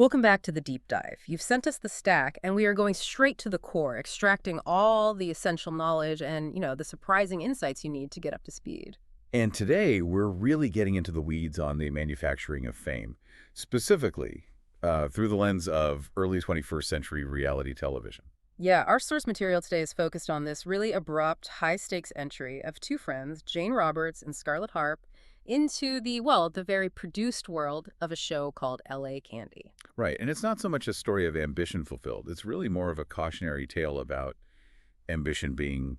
Welcome back to the deep dive. You've sent us the stack, and we are going straight to the core, extracting all the essential knowledge and, the surprising insights you need to get up to speed. And today, we're really getting into the weeds on the manufacturing of fame, specifically through the lens of early 21st century reality television. Yeah, our source material today is focused on this really abrupt, high-stakes entry of two friends, Jane Roberts and Scarlett Harp, into the very produced world of a show called L.A. Candy. Right, and it's not so much a story of ambition fulfilled. It's really more of a cautionary tale about ambition being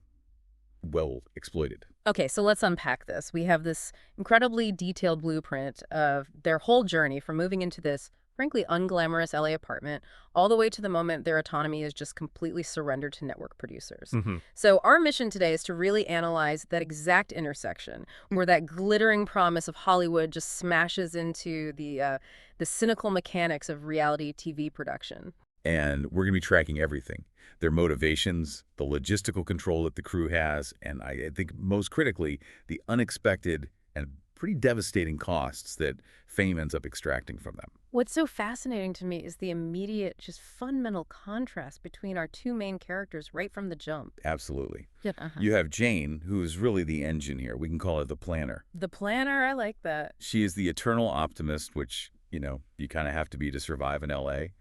well exploited. Okay, so let's unpack this. We have this incredibly detailed blueprint of their whole journey from moving into this, frankly, unglamorous LA apartment, all the way to the moment their autonomy is just completely surrendered to network producers. So our mission today is to really analyze that exact intersection where that glittering promise of Hollywood just smashes into the cynical mechanics of reality TV production. And we're going to be tracking everything, their motivations, the logistical control that the crew has, and I think most critically, the unexpected and pretty devastating costs that fame ends up extracting from them. What's so fascinating to me is the immediate, just fundamental contrast between our two main characters right from the jump. Absolutely. Yeah. You have Jane, who is really the engine here. We can call her the planner. The planner, I like that. She is the eternal optimist, which, you kind of have to be to survive in L.A.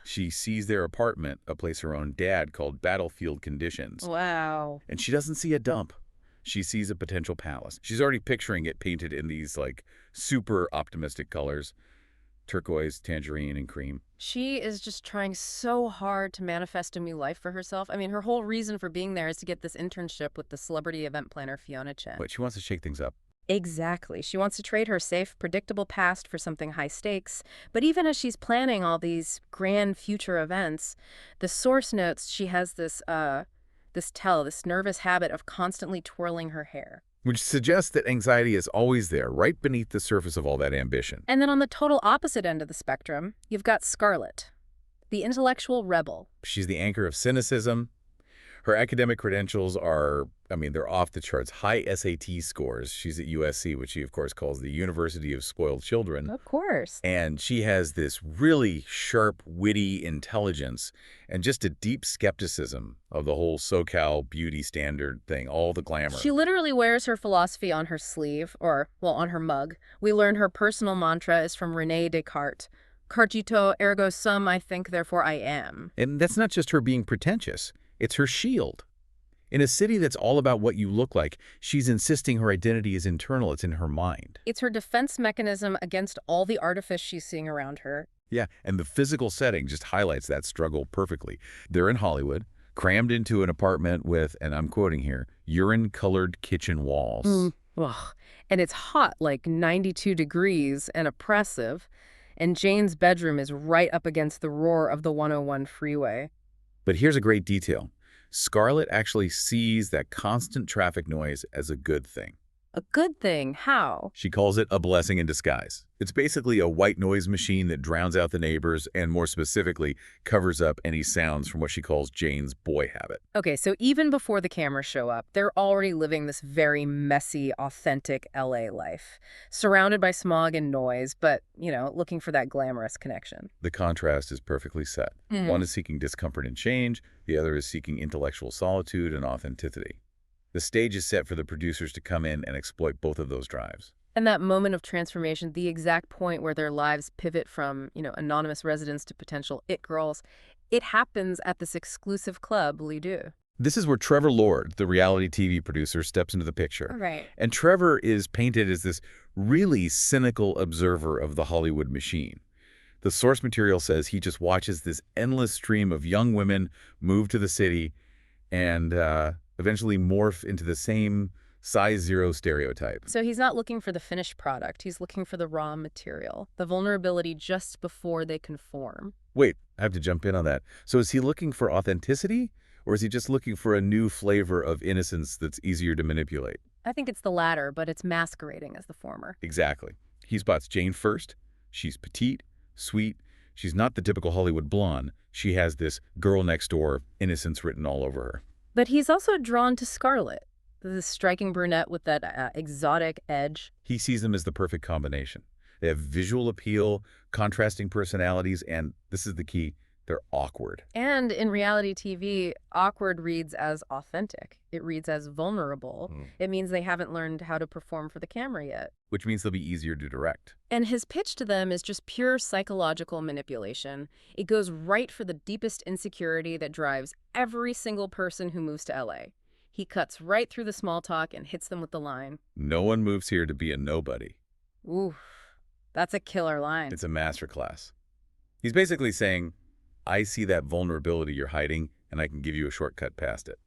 She sees their apartment, a place her own dad called battlefield conditions. Wow. And she doesn't see a dump. She sees a potential palace. She's already picturing it painted in these, super optimistic colors. Turquoise, tangerine, and cream. She is just trying so hard to manifest a new life for herself. I mean, her whole reason for being there is to get this internship with the celebrity event planner Fiona Chen. But she wants to shake things up. Exactly. She wants to trade her safe, predictable past for something high stakes. But even as she's planning all these grand future events, the source notes she has this nervous habit of constantly twirling her hair. Which suggests that anxiety is always there, right beneath the surface of all that ambition. And then on the total opposite end of the spectrum, you've got Scarlett, the intellectual rebel. She's the anchor of cynicism. Her academic credentials are, they're off the charts. High SAT scores. She's at USC, which she, of course, calls the University of Spoiled Children. Of course. And she has this really sharp, witty intelligence and just a deep skepticism of the whole SoCal beauty standard thing, all the glamour. She literally wears her philosophy on her sleeve, or, on her mug. We learn her personal mantra is from René Descartes. Cogito ergo sum, I think, therefore I am. And that's not just her being pretentious. It's her shield. In a city that's all about what you look like, she's insisting her identity is internal, it's in her mind. It's her defense mechanism against all the artifice she's seeing around her. Yeah, and the physical setting just highlights that struggle perfectly. They're in Hollywood, crammed into an apartment with, and I'm quoting here, urine-colored kitchen walls. Ugh. And it's hot, like 92 degrees, and oppressive. And Jane's bedroom is right up against the roar of the 101 freeway. But here's a great detail. Scarlett actually sees that constant traffic noise as a good thing. A good thing? How? She calls it a blessing in disguise. It's basically a white noise machine that drowns out the neighbors and, more specifically, covers up any sounds from what she calls Jane's boy habit. Okay, so even before the cameras show up, they're already living this very messy, authentic LA life, surrounded by smog and noise, but, looking for that glamorous connection. The contrast is perfectly set. One is seeking discomfort and change, the other is seeking intellectual solitude and authenticity. The stage is set for the producers to come in and exploit both of those drives. And that moment of transformation, the exact point where their lives pivot from, anonymous residents to potential it girls, it happens at this exclusive club, Lido. This is where Trevor Lord, the reality TV producer, steps into the picture. Right. And Trevor is painted as this really cynical observer of the Hollywood machine. The source material says he just watches this endless stream of young women move to the city and eventually morph into the same size zero stereotype. So he's not looking for the finished product. He's looking for the raw material, the vulnerability just before they conform. Wait, I have to jump in on that. So is he looking for authenticity, or is he just looking for a new flavor of innocence that's easier to manipulate? I think it's the latter, but it's masquerading as the former. Exactly. He spots Jane first. She's petite, sweet. She's not the typical Hollywood blonde. She has this girl-next-door innocence written all over her. But he's also drawn to Scarlett, the striking brunette with that exotic edge. He sees them as the perfect combination. They have visual appeal, contrasting personalities, and this is the key, they're awkward. And in reality TV, awkward reads as authentic. It reads as vulnerable. It means they haven't learned how to perform for the camera yet. Which means they'll be easier to direct. And his pitch to them is just pure psychological manipulation. It goes right for the deepest insecurity that drives every single person who moves to LA. He cuts right through the small talk and hits them with the line. No one moves here to be a nobody. Ooh, that's a killer line. It's a masterclass. He's basically saying, I see that vulnerability you're hiding, and I can give you a shortcut past it.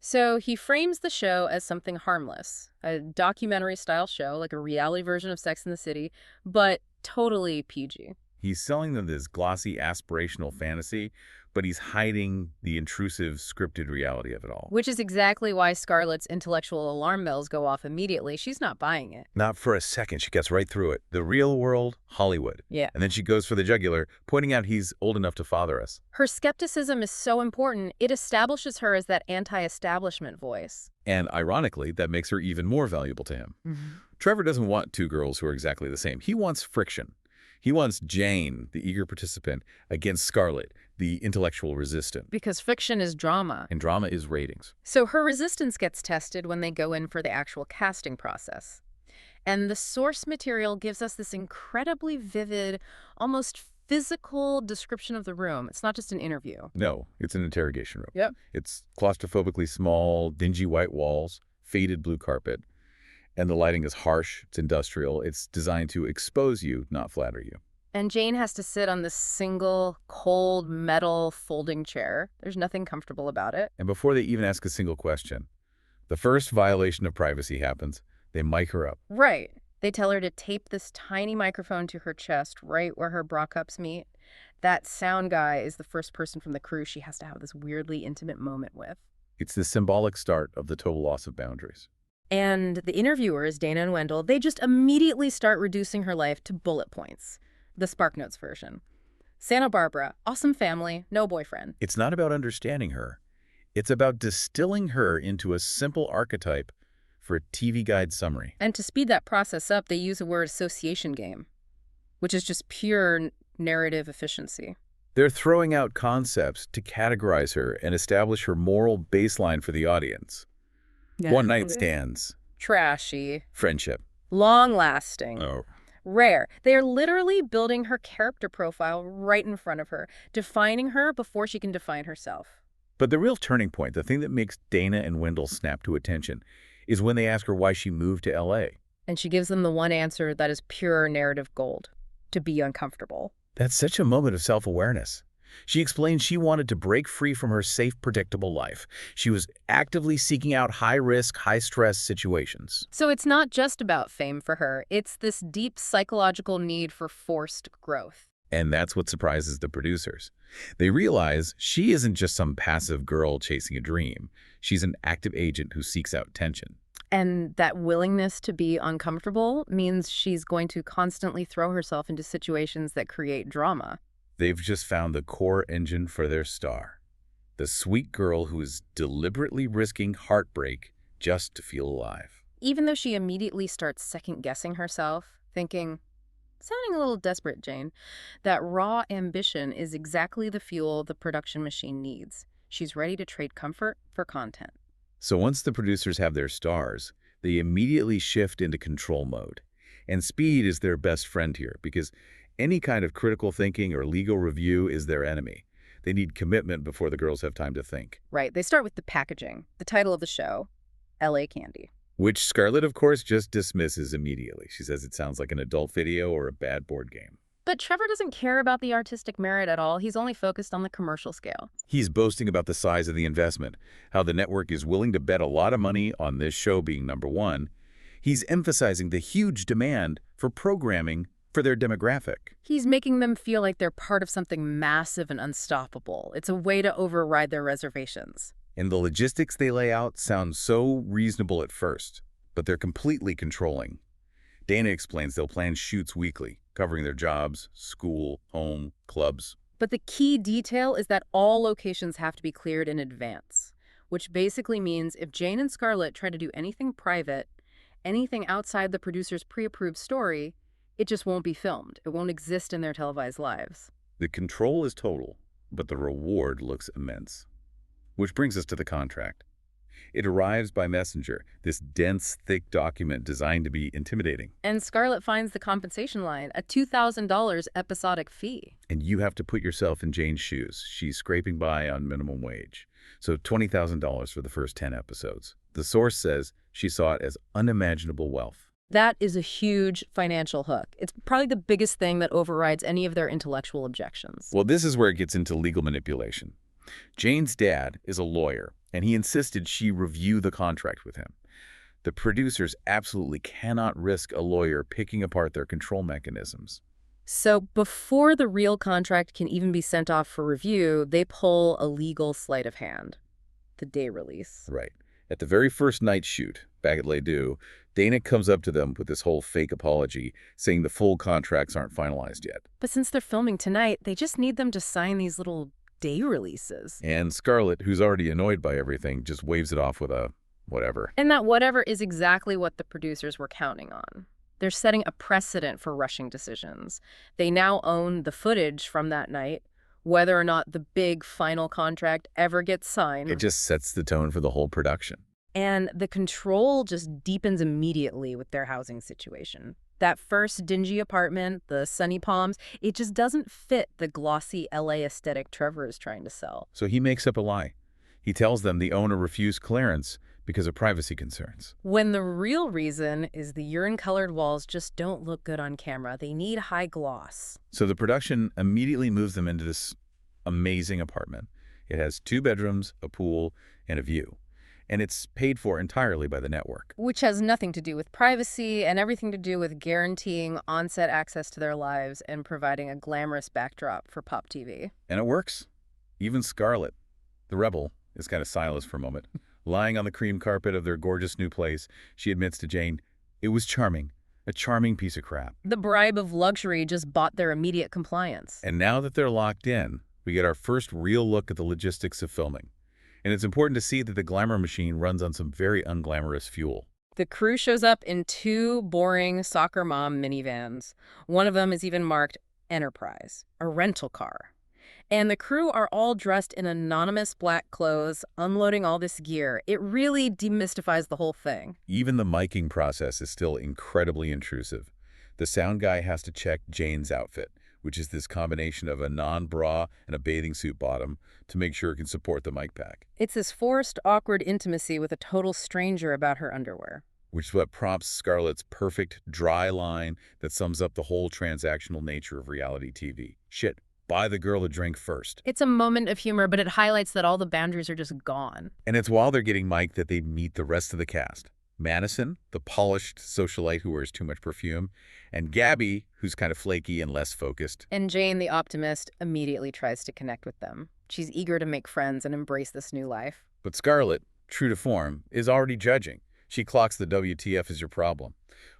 So he frames the show as something harmless, a documentary-style show, like a reality version of Sex and the City, but totally PG. He's selling them this glossy, aspirational fantasy, but he's hiding the intrusive, scripted reality of it all. Which is exactly why Scarlett's intellectual alarm bells go off immediately. She's not buying it. Not for a second. She gets right through it. The real world, Hollywood. Yeah. And then she goes for the jugular, pointing out he's old enough to father us. Her skepticism is so important, it establishes her as that anti-establishment voice. And ironically, that makes her even more valuable to him. Trevor doesn't want two girls who are exactly the same. He wants friction. He wants Jane, the eager participant, against Scarlett, the intellectual resistant. Because fiction is drama. And drama is ratings. So her resistance gets tested when they go in for the actual casting process. And the source material gives us this incredibly vivid, almost physical description of the room. It's not just an interview. No, it's an interrogation room. Yep. It's claustrophobically small, dingy white walls, faded blue carpet, and the lighting is harsh, it's industrial, it's designed to expose you, not flatter you. And Jane has to sit on this single, cold, metal folding chair. There's nothing comfortable about it. And before they even ask a single question, the first violation of privacy happens. They mic her up. Right. They tell her to tape this tiny microphone to her chest right where her bra cups meet. That sound guy is the first person from the crew she has to have this weirdly intimate moment with. It's the symbolic start of the total loss of boundaries. And the interviewers, Dana and Wendell, they just immediately start reducing her life to bullet points. The SparkNotes version. Santa Barbara, awesome family, no boyfriend. It's not about understanding her. It's about distilling her into a simple archetype for a TV guide summary. And to speed that process up, they use a word association game, which is just pure narrative efficiency. They're throwing out concepts to categorize her and establish her moral baseline for the audience. Yeah. One-night stands. Trashy. Friendship. Long-lasting. Oh. Rare. They are literally building her character profile right in front of her, defining her before she can define herself. But the real turning point, the thing that makes Dana and Wendell snap to attention, is when they ask her why she moved to L.A. And she gives them the one answer that is pure narrative gold: to be uncomfortable. That's such a moment of self-awareness. She explained she wanted to break free from her safe, predictable life. She was actively seeking out high-risk, high-stress situations. So it's not just about fame for her. It's this deep psychological need for forced growth. And that's what surprises the producers. They realize she isn't just some passive girl chasing a dream. She's an active agent who seeks out tension. And that willingness to be uncomfortable means she's going to constantly throw herself into situations that create drama. They've just found the core engine for their star. The sweet girl who is deliberately risking heartbreak just to feel alive. Even though she immediately starts second-guessing herself, thinking, sounding a little desperate, Jane, that raw ambition is exactly the fuel the production machine needs. She's ready to trade comfort for content. So once the producers have their stars, they immediately shift into control mode. And speed is their best friend here, because any kind of critical thinking or legal review is their enemy. They need commitment before the girls have time to think. Right. They start with the packaging, the title of the show, LA Candy. Which Scarlett, of course, just dismisses immediately. She says it sounds like an adult video or a bad board game. But Trevor doesn't care about the artistic merit at all. He's only focused on the commercial scale. He's boasting about the size of the investment, how the network is willing to bet a lot of money on this show being #1. He's emphasizing the huge demand for programming for their demographic. He's making them feel like they're part of something massive and unstoppable. It's a way to override their reservations. And the logistics they lay out sound so reasonable at first, but they're completely controlling. Dana explains they'll plan shoots weekly, covering their jobs, school, home, clubs. But the key detail is that all locations have to be cleared in advance, which basically means if Jane and Scarlett try to do anything private, anything outside the producer's pre-approved story, It just won't be filmed. It won't exist in their televised lives. The control is total, but the reward looks immense. Which brings us to the contract. It arrives by messenger, this dense, thick document designed to be intimidating. And Scarlett finds the compensation line, a $2,000 episodic fee. And you have to put yourself in Jane's shoes. She's scraping by on minimum wage. So $20,000 for the first 10 episodes. The source says she saw it as unimaginable wealth. That is a huge financial hook. It's probably the biggest thing that overrides any of their intellectual objections. Well, this is where it gets into legal manipulation. Jane's dad is a lawyer, and he insisted she review the contract with him. The producers absolutely cannot risk a lawyer picking apart their control mechanisms. So before the real contract can even be sent off for review, they pull a legal sleight of hand, the day release. Right. At the very first night shoot, back at Les Deux, Dana comes up to them with this whole fake apology, saying the full contracts aren't finalized yet. But since they're filming tonight, they just need them to sign these little day releases. And Scarlett, who's already annoyed by everything, just waves it off with a whatever. And that whatever is exactly what the producers were counting on. They're setting a precedent for rushing decisions. They now own the footage from that night, whether or not the big final contract ever gets signed. It just sets the tone for the whole production. And the control just deepens immediately with their housing situation. That first dingy apartment, the sunny palms, it just doesn't fit the glossy LA aesthetic Trevor is trying to sell. So he makes up a lie. He tells them the owner refused clearance because of privacy concerns. When the real reason is the urine-colored walls just don't look good on camera. They need high gloss. So the production immediately moves them into this amazing apartment. It has 2 bedrooms, a pool, and a view. And it's paid for entirely by the network. Which has nothing to do with privacy and everything to do with guaranteeing on-set access to their lives and providing a glamorous backdrop for pop TV. And it works. Even Scarlett, the rebel, is kind of Silas for a moment. Lying on the cream carpet of their gorgeous new place, she admits to Jane, it was charming, a charming piece of crap. The bribe of luxury just bought their immediate compliance. And now that they're locked in, we get our first real look at the logistics of filming. And it's important to see that the glamour machine runs on some very unglamorous fuel. The crew shows up in 2 boring soccer mom minivans. One of them is even marked Enterprise, a rental car. And the crew are all dressed in anonymous black clothes, unloading all this gear. It really demystifies the whole thing. Even the miking process is still incredibly intrusive. The sound guy has to check Jane's outfit, which is this combination of a non-bra and a bathing suit bottom, to make sure it can support the mic pack. It's this forced, awkward intimacy with a total stranger about her underwear. Which is what prompts Scarlett's perfect, dry line that sums up the whole transactional nature of reality TV. Shit, buy the girl a drink first. It's a moment of humor, but it highlights that all the boundaries are just gone. And it's while they're getting mic'd that they meet the rest of the cast. Madison, the polished socialite who wears too much perfume, and Gabby, who's kind of flaky and less focused. And Jane, the optimist, immediately tries to connect with them. She's eager to make friends and embrace this new life. But Scarlett, true to form, is already judging. She clocks the WTF is your problem.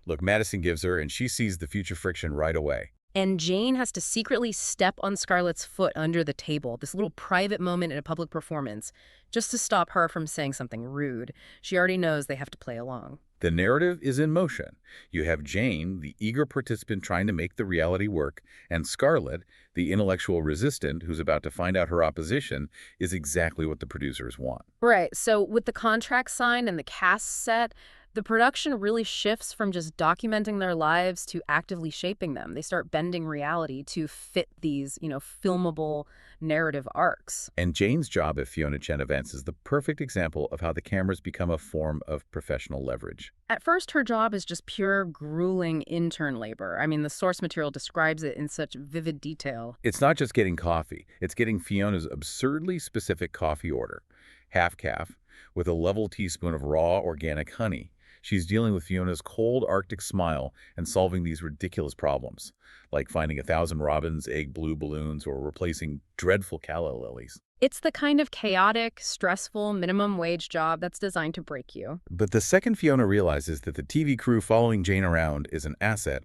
Look, Madison gives her, and she sees the future friction right away. And Jane has to secretly step on Scarlett's foot under the table, this little private moment in a public performance, just to stop her from saying something rude. She already knows they have to play along. The narrative is in motion. You have Jane, the eager participant trying to make the reality work, and Scarlett, the intellectual resistant who's about to find out her opposition, is exactly what the producers want. Right, so with the contract signed and the cast set, the production really shifts from just documenting their lives to actively shaping them. They start bending reality to fit these, filmable narrative arcs. And Jane's job at Fiona Chen Events is the perfect example of how the cameras become a form of professional leverage. At first, her job is just pure, grueling intern labor. I mean, the source material describes it in such vivid detail. It's not just getting coffee. It's getting Fiona's absurdly specific coffee order, half calf, with a level teaspoon of raw organic honey. She's dealing with Fiona's cold Arctic smile and solving these ridiculous problems, like finding 1,000 robins, egg blue balloons, or replacing dreadful calla lilies. It's the kind of chaotic, stressful, minimum wage job that's designed to break you. But the second Fiona realizes that the TV crew following Jane around is an asset,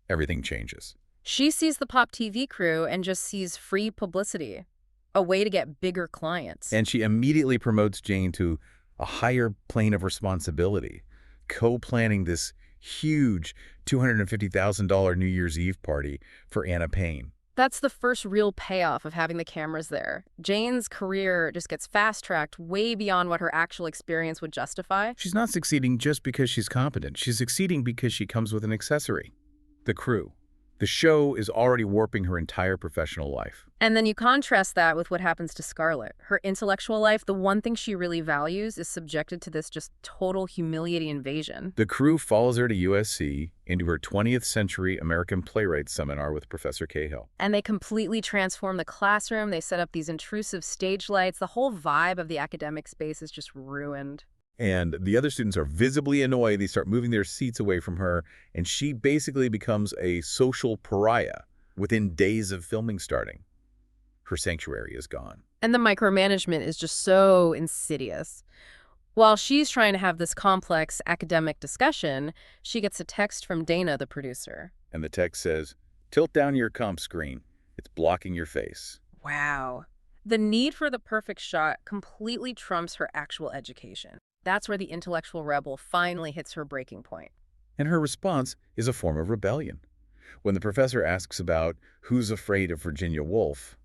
everything changes. She sees the pop TV crew and just sees free publicity, a way to get bigger clients. And she immediately promotes Jane to a higher plane of responsibility, co-planning this huge $250,000 New Year's Eve party for Anna Payne. That's the first real payoff of having the cameras there. Jane's career just gets fast-tracked way beyond what her actual experience would justify. She's not succeeding just because she's competent. She's succeeding because she comes with an accessory, the crew. The show is already warping her entire professional life. And then you contrast that with what happens to Scarlett. Her intellectual life, the one thing she really values, is subjected to this just total humiliating invasion. The crew follows her to USC into her 20th Century American Playwrights seminar with Professor Cahill. And they completely transform the classroom. They set up these intrusive stage lights. The whole vibe of the academic space is just ruined. And the other students are visibly annoyed. They start moving their seats away from her, and she basically becomes a social pariah within days of filming starting. Her sanctuary is gone. And the micromanagement is just so insidious. While she's trying to have this complex academic discussion, she gets a text from Dana, the producer. And the text says, "Tilt down your comp screen. It's blocking your face." Wow. The need for the perfect shot completely trumps her actual education. That's where the intellectual rebel finally hits her breaking point. And her response is a form of rebellion. When the professor asks about who's afraid of Virginia Woolf,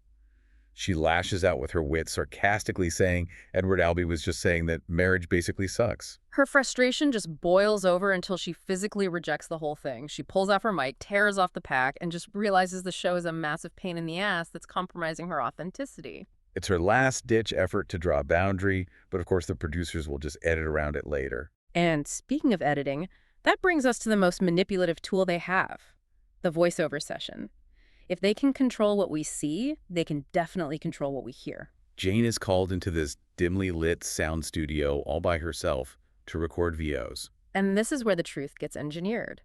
she lashes out with her wit, sarcastically saying Edward Albee was just saying that marriage basically sucks. Her frustration just boils over until she physically rejects the whole thing. She pulls off her mic, tears off the pack, and just realizes the show is a massive pain in the ass that's compromising her authenticity. It's her last-ditch effort to draw a boundary, but of course the producers will just edit around it later. And speaking of editing, that brings us to the most manipulative tool they have, the voiceover session. If they can control what we see, they can definitely control what we hear. Jane is called into this dimly lit sound studio all by herself to record VOs. And this is where the truth gets engineered.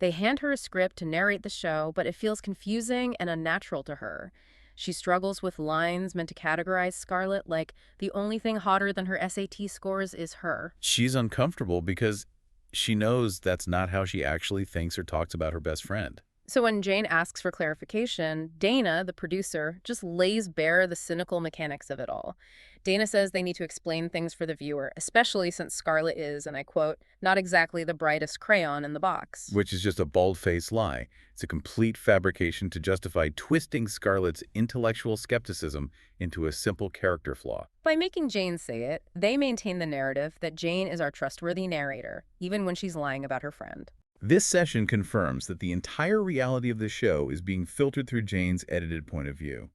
They hand her a script to narrate the show, but it feels confusing and unnatural to her. She struggles with lines meant to categorize Scarlett like the only thing hotter than her SAT scores is her. She's uncomfortable because she knows that's not how she actually thinks or talks about her best friend. So when Jane asks for clarification, Dana, the producer, just lays bare the cynical mechanics of it all. Dana says they need to explain things for the viewer, especially since Scarlett is, and I quote, not exactly the brightest crayon in the box. Which is just a bald-faced lie. It's a complete fabrication to justify twisting Scarlett's intellectual skepticism into a simple character flaw. By making Jane say it, they maintain the narrative that Jane is our trustworthy narrator, even when she's lying about her friend. This session confirms that the entire reality of the show is being filtered through Jane's edited point of view.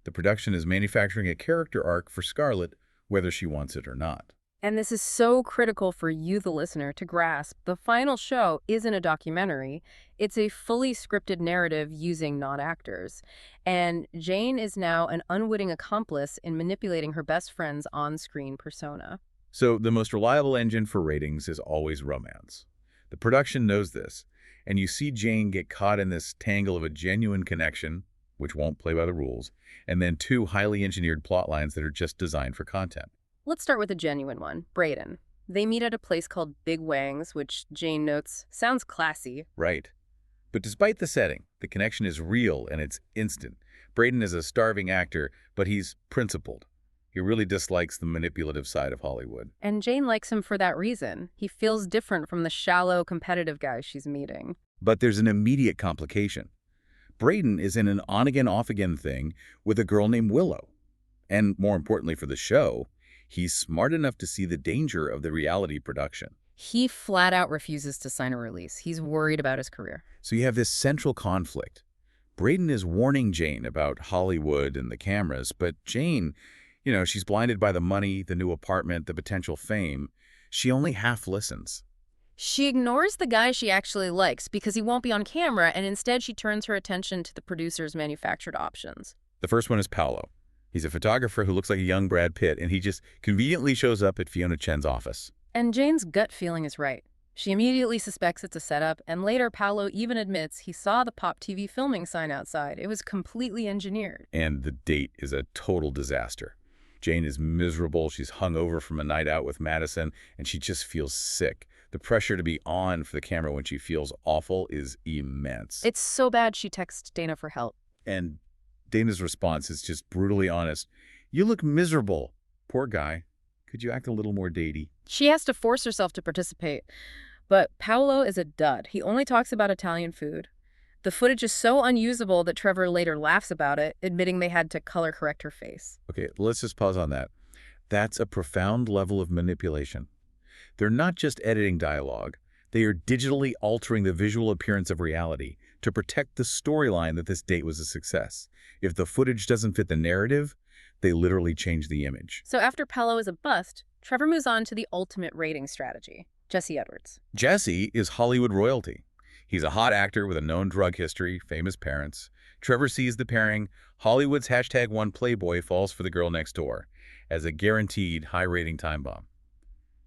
The production is manufacturing a character arc for Scarlett, whether she wants it or not. And this is so critical for you, the listener, to grasp. The final show isn't a documentary. It's a fully scripted narrative using non-actors. And Jane is now an unwitting accomplice in manipulating her best friend's on-screen persona. So the most reliable engine for ratings is always romance. The production knows this, and you see Jane get caught in this tangle of a genuine connection, which won't play by the rules, and then two highly engineered plot lines that are just designed for content. Let's start with a genuine one, Brayden. They meet at a place called Big Wang's, which Jane notes sounds classy. Right. But despite the setting, the connection is real and it's instant. Brayden is a starving actor, but he's principled. He really dislikes the manipulative side of Hollywood. And Jane likes him for that reason. He feels different from the shallow, competitive guy she's meeting. But there's an immediate complication. Brayden is in an on-again, off-again thing with a girl named Willow. And more importantly for the show, he's smart enough to see the danger of the reality production. He flat out refuses to sign a release. He's worried about his career. So you have this central conflict. Brayden is warning Jane about Hollywood and the cameras, but Jane, she's blinded by the money, the new apartment, the potential fame. She only half listens. She ignores the guy she actually likes because he won't be on camera, and instead she turns her attention to the producer's manufactured options. The first one is Paolo. He's a photographer who looks like a young Brad Pitt, and he just conveniently shows up at Fiona Chen's office. And Jane's gut feeling is right. She immediately suspects it's a setup, and later Paolo even admits he saw the Pop TV filming sign outside. It was completely engineered. And the date is a total disaster. Jane is miserable. She's hungover from a night out with Madison, and she just feels sick. The pressure to be on for the camera when she feels awful is immense. It's so bad she texts Dana for help. And Dana's response is just brutally honest. "You look miserable." Poor guy. Could you act a little more datey? She has to force herself to participate. But Paolo is a dud. He only talks about Italian food. The footage is so unusable that Trevor later laughs about it, admitting they had to color correct her face. Okay, let's just pause on that. That's a profound level of manipulation. They're not just editing dialogue. They are digitally altering the visual appearance of reality to protect the storyline that this date was a success. If the footage doesn't fit the narrative, they literally change the image. So after Paolo is a bust, Trevor moves on to the ultimate rating strategy, Jesse Edwards. Jesse is Hollywood royalty. He's a hot actor with a known drug history, famous parents. Trevor sees the pairing. Hollywood's #1 Playboy falls for the girl next door as a guaranteed high-rating time bomb.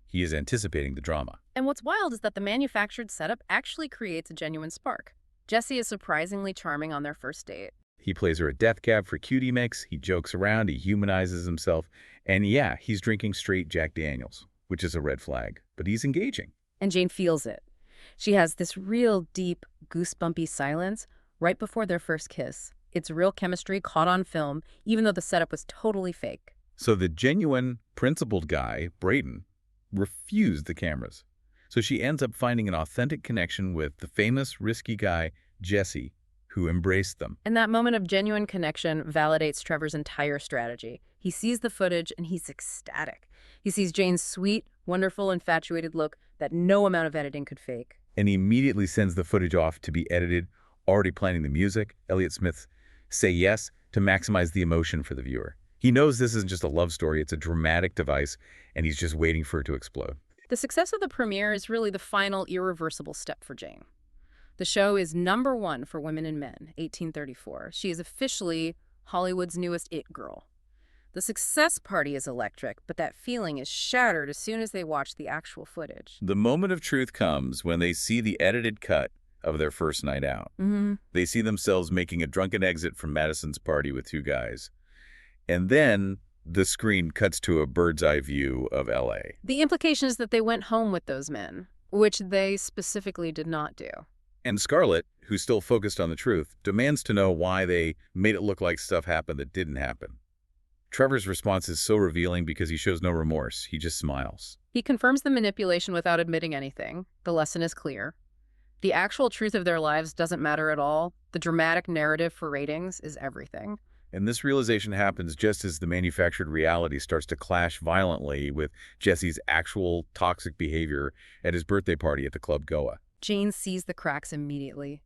He is anticipating the drama. And what's wild is that the manufactured setup actually creates a genuine spark. Jesse is surprisingly charming on their first date. He plays her a death cab for cutie mix, he jokes around, he humanizes himself, and yeah, he's drinking straight Jack Daniels, which is a red flag, but he's engaging. And Jane feels it. She has this real deep, goosebumpy silence right before their first kiss. It's real chemistry caught on film, even though the setup was totally fake. So the genuine, principled guy, Braden, refused the cameras. So she ends up finding an authentic connection with the famous, risky guy, Jesse, who embraced them. And that moment of genuine connection validates Trevor's entire strategy. He sees the footage and he's ecstatic. He sees Jane's sweet, wonderful, infatuated look that no amount of editing could fake. And he immediately sends the footage off to be edited, already planning the music. Elliott Smith's Say Yes to maximize the emotion for the viewer. He knows this isn't just a love story, it's a dramatic device, and he's just waiting for it to explode. The success of the premiere is really the final irreversible step for Jane. The show is #1 for women and men, 1834. She is officially Hollywood's newest it girl. The success party is electric, but that feeling is shattered as soon as they watch the actual footage. The moment of truth comes when they see the edited cut of their first night out. They see themselves making a drunken exit from Madison's party with two guys. And then the screen cuts to a bird's eye view of LA. The implication is that they went home with those men, which they specifically did not do. And Scarlett, who's still focused on the truth, demands to know why they made it look like stuff happened that didn't happen. Trevor's response is so revealing because he shows no remorse. He just smiles. He confirms the manipulation without admitting anything. The lesson is clear. The actual truth of their lives doesn't matter at all. The dramatic narrative for ratings is everything. And this realization happens just as the manufactured reality starts to clash violently with Jesse's actual toxic behavior at his birthday party at the Club Goa. Jane sees the cracks immediately.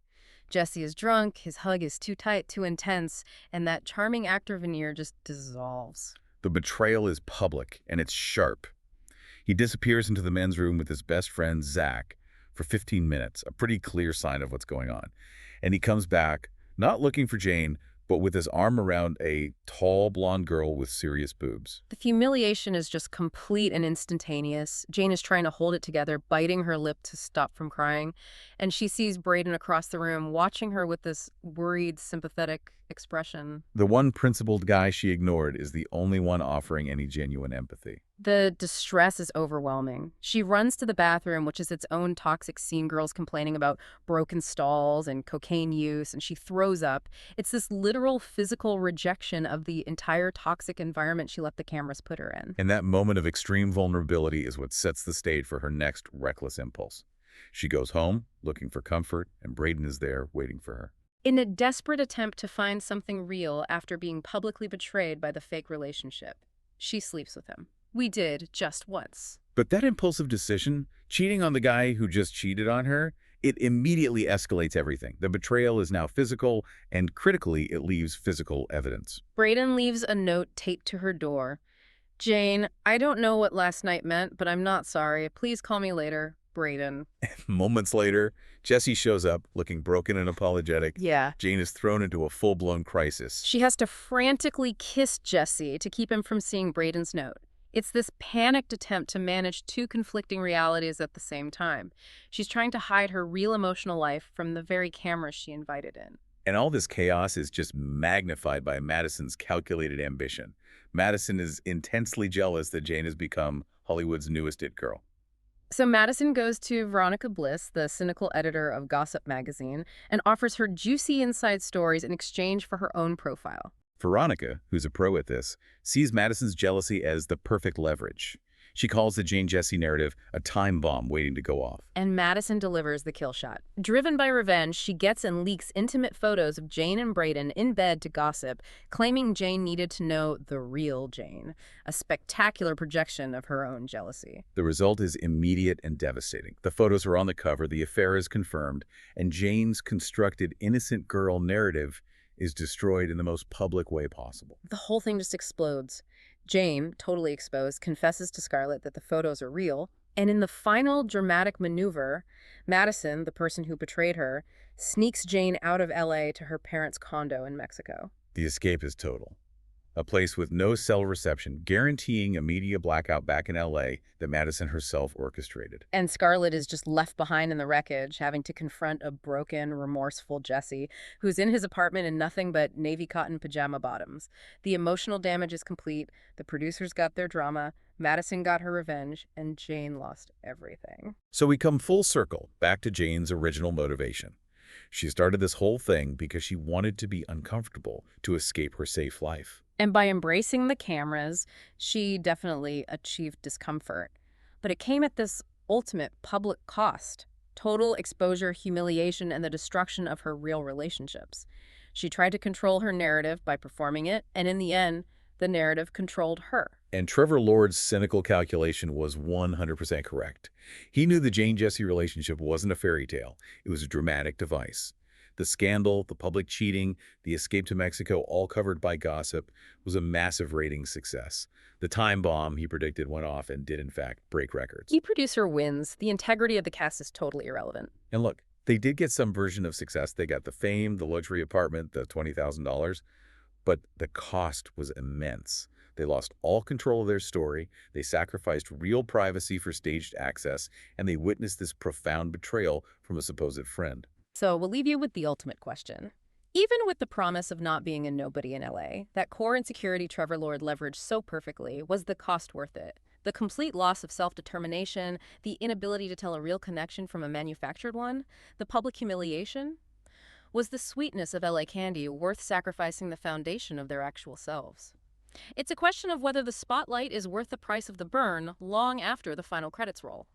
Jesse is drunk, his hug is too tight, too intense, and that charming actor veneer just dissolves. The betrayal is public, and it's sharp. He disappears into the men's room with his best friend, Zach, for 15 minutes, a pretty clear sign of what's going on. And he comes back, not looking for Jane, but with his arm around a tall, blonde girl with serious boobs. The humiliation is just complete and instantaneous. Jane is trying to hold it together, biting her lip to stop from crying, and she sees Braden across the room, watching her with this worried, sympathetic expression. The one principled guy she ignored is the only one offering any genuine empathy. The distress is overwhelming. She runs to the bathroom, which is its own toxic scene, girls complaining about broken stalls and cocaine use, and she throws up. It's this literal physical rejection of the entire toxic environment she let the cameras put her in. And that moment of extreme vulnerability is what sets the stage for her next reckless impulse. She goes home, looking for comfort, and Braden is there, waiting for her. In a desperate attempt to find something real after being publicly betrayed by the fake relationship, she sleeps with him. We did just once. But that impulsive decision, cheating on the guy who just cheated on her, it immediately escalates everything. The betrayal is now physical, and critically, it leaves physical evidence. Braden leaves a note taped to her door. Jane, I don't know what last night meant, but I'm not sorry. Please call me later. Braden. Moments later, Jesse shows up, looking broken and apologetic. Yeah. Jane is thrown into a full-blown crisis. She has to frantically kiss Jesse to keep him from seeing Braden's note. It's this panicked attempt to manage two conflicting realities at the same time. She's trying to hide her real emotional life from the very cameras she invited in. And all this chaos is just magnified by Madison's calculated ambition. Madison is intensely jealous that Jane has become Hollywood's newest it girl. So Madison goes to Veronica Bliss, the cynical editor of Gossip magazine, and offers her juicy inside stories in exchange for her own profile. Veronica, who's a pro at this, sees Madison's jealousy as the perfect leverage. She calls the Jane Jesse narrative a time bomb waiting to go off. And Madison delivers the kill shot. Driven by revenge, she gets and leaks intimate photos of Jane and Braden in bed to gossip, claiming Jane needed to know the real Jane, a spectacular projection of her own jealousy. The result is immediate and devastating. The photos are on the cover, the affair is confirmed, and Jane's constructed innocent girl narrative is destroyed in the most public way possible. The whole thing just explodes. Jane, totally exposed, confesses to Scarlett that the photos are real, and in the final dramatic maneuver, Madison, the person who betrayed her, sneaks Jane out of LA to her parents' condo in Mexico. The escape is total. A place with no cell reception, guaranteeing a media blackout back in LA that Madison herself orchestrated. And Scarlett is just left behind in the wreckage, having to confront a broken, remorseful Jesse, who's in his apartment in nothing but navy cotton pajama bottoms. The emotional damage is complete, the producers got their drama, Madison got her revenge, and Jane lost everything. So we come full circle, back to Jane's original motivation. She started this whole thing because she wanted to be uncomfortable to escape her safe life. And by embracing the cameras, she definitely achieved discomfort. But it came at this ultimate public cost: total exposure, humiliation, and the destruction of her real relationships. She tried to control her narrative by performing it, and in the end, the narrative controlled her. And Trevor Lord's cynical calculation was 100% correct. He knew the Jane-Jesse relationship wasn't a fairy tale. It was a dramatic device. The scandal, the public cheating, the escape to Mexico, all covered by gossip, was a massive ratings success. The time bomb, he predicted, went off and did, in fact, break records. Key producer wins. The integrity of the cast is totally irrelevant. And look, they did get some version of success. They got the fame, the luxury apartment, the $20,000, but the cost was immense. They lost all control of their story, they sacrificed real privacy for staged access, and they witnessed this profound betrayal from a supposed friend. So we'll leave you with the ultimate question. Even with the promise of not being a nobody in LA, that core insecurity Trevor Lord leveraged so perfectly, was the cost worth it? The complete loss of self-determination, the inability to tell a real connection from a manufactured one, the public humiliation? Was the sweetness of LA candy worth sacrificing the foundation of their actual selves? It's a question of whether the spotlight is worth the price of the burn long after the final credits roll.